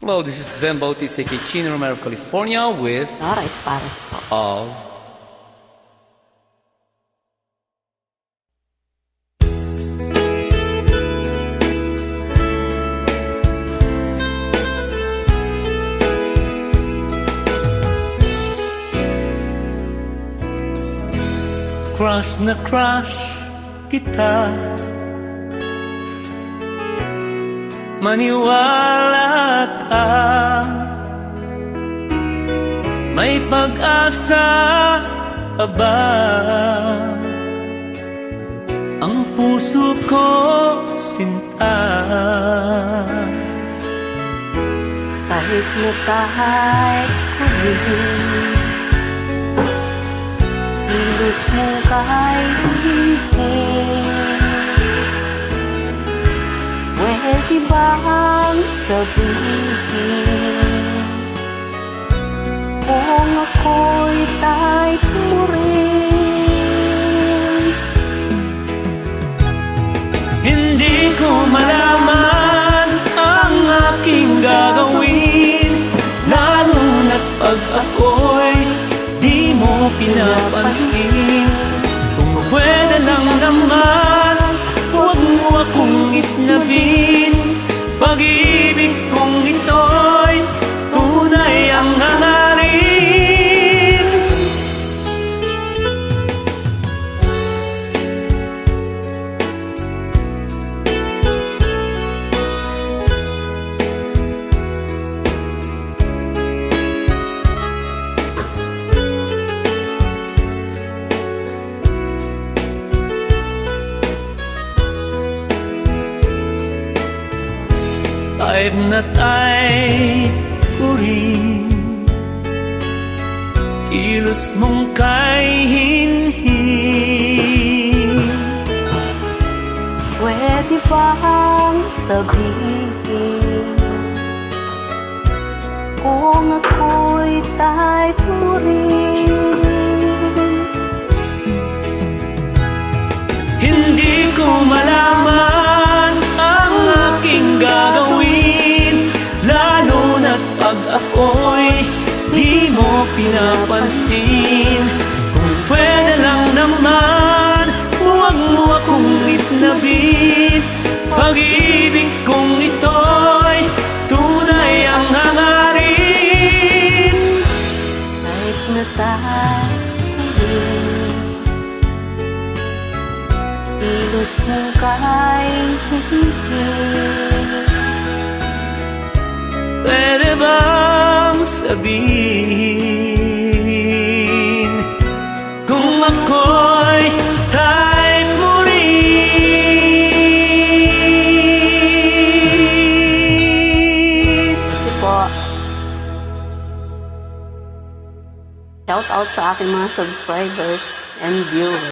Hello, this is Ben Bautista Kichin, Romero, California with Pares po. of crush na crush kita. Maniwala ka, may pag-asa pa ba? Ang puso ko sinta. Kahit na kahit huli, ilos mo kahit hindi. Pwede bang sabihin kung ako'y type mo rin? Hindi ko malaman ang aking gagawin, lalo na't pag ako'y di mo pinapansin. Kung pwede lang naman, huwag mo akong isnabin. Pag-ibig kong ito'y tunay ang hangarin. Type na type ko rin, kilos mong kay hinhin. Pwede bang sabihin kung ako'y type mo rin? Hindi ko malaman ang aking gagawin, lalo na't pag ako'y di mo pinapansin. Kung pwede lang naman, huwag mo akong isnabin. Pag-ibig kong ito'y tunay ang hangarin. Kahit na tayo ilos mo kahit hindi. Pwede bang sabihin kung ako'y type mo rin? Ito po. Shout out sa aking mga subscribers and viewers.